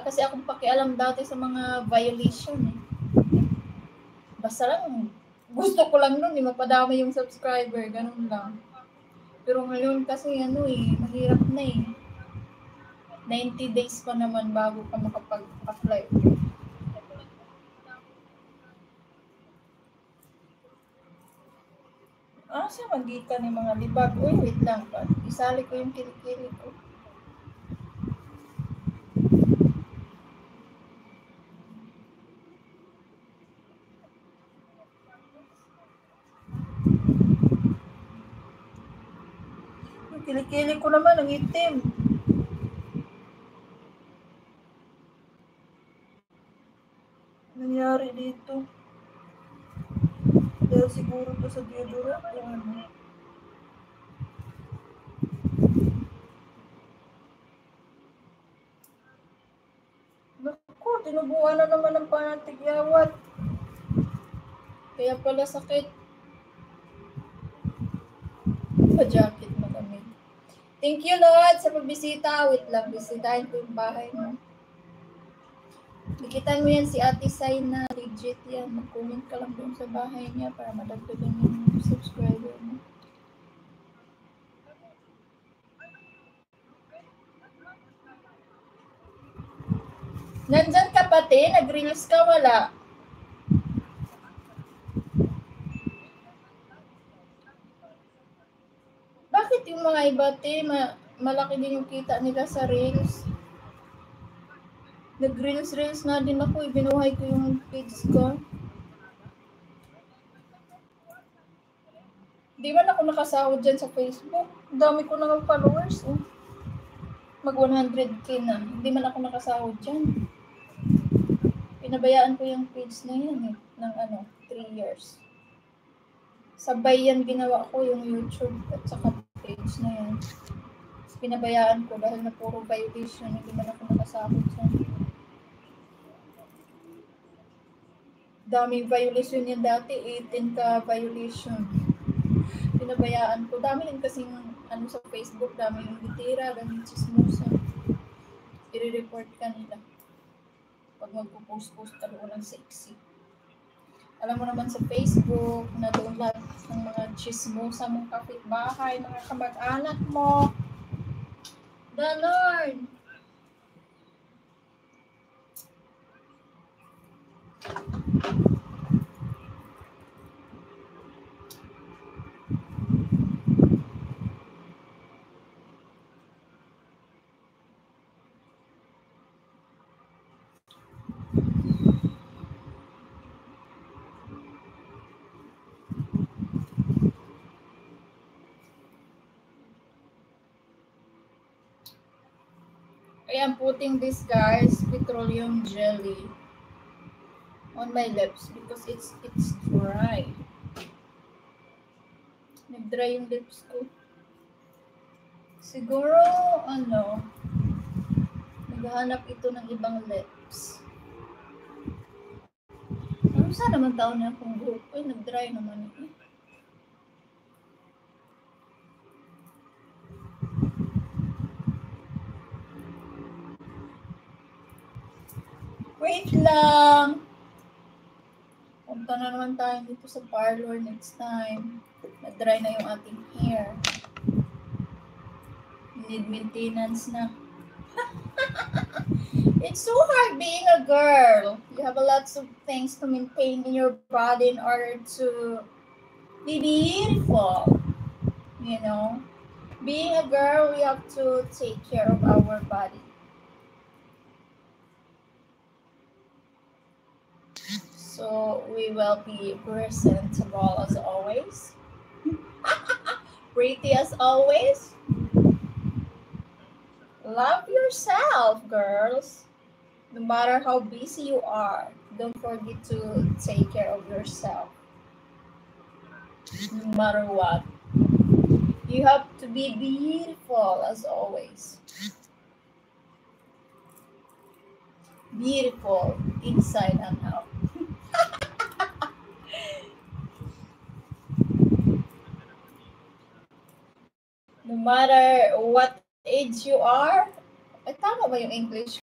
Wala kasi akong pakialam dati sa mga violation eh. Basta lang, gusto ko lang nun eh, mapadami yung subscriber, ganun lang. Pero ngayon kasi ano eh, mahirap na eh. 90 days pa naman bago ka makapag-apply. Sa magikan ng mga libag. Uy, wait lang pa. Isali ko yung kilikili ko. Yung kilikili ko naman, ang itim. Nangyari dito. Dahil siguro to sa deodorant. Naku, tinubuan na naman ng panatigyawat. Kaya pala sakit. Pa-jacket malamig. Thank you, Lord, sa pagbisita. Wait lang, bisitahin ko yung bahay mo. Bikitan mo yan si Ate Sai na legit yan. Mag-comment ka lang doon sa bahay niya para madagdagan yung subscriber mo. Nandyan ka pati? Nag-reels ka? Wala. Bakit yung mga iba, malaki din yung kita nila sa reels? Nag-reels na din ako. Binuhay ko yung page ko. Di man ako nakasahod dyan sa Facebook. Dami ko na ng followers. Oh. Mag 100k na. Hindi man ako nakasahod dyan. Pinabayaan ko yung page na yan eh. Ng 3 years. Sabay yan ginawa ko yung YouTube at saka page na yan. Pinabayaan ko dahil na puro violation. Hindi man ako nakasahod dyan. Daming violation yan dati. 18 ka violation. Pinabayaan ko. Dami rin kasing sa Facebook, dami yung litira, dami yung chismosa. I-report ka nila. Pag magpo-post-post ka doon ng sexy. Alam mo naman sa Facebook, na doon lahat ng mga chismosa mong kapitbahay, mga kamag-anak mo. The Lord! I am putting this, guys, petroleum jelly on my lips because it's dry. Nag-dry yung lips ko. Siguro, naghahanap ito ng ibang lips. Saan naman taon na akong group? Ay, nag-dry naman ito. Wait lang. Punta na naman tayo dito sa parlor next time. Na-dry na yung ating hair. Need maintenance na. It's so hard being a girl. You have a lot of things to maintain in your body in order to be beautiful. You know? Being a girl, we have to take care of our body. So we will be presentable as always. Pretty as always. Love yourself, girls. No matter how busy you are, don't forget to take care of yourself. No matter what. You have to be beautiful as always. Beautiful inside and out. No matter what age you are, tama ba yung English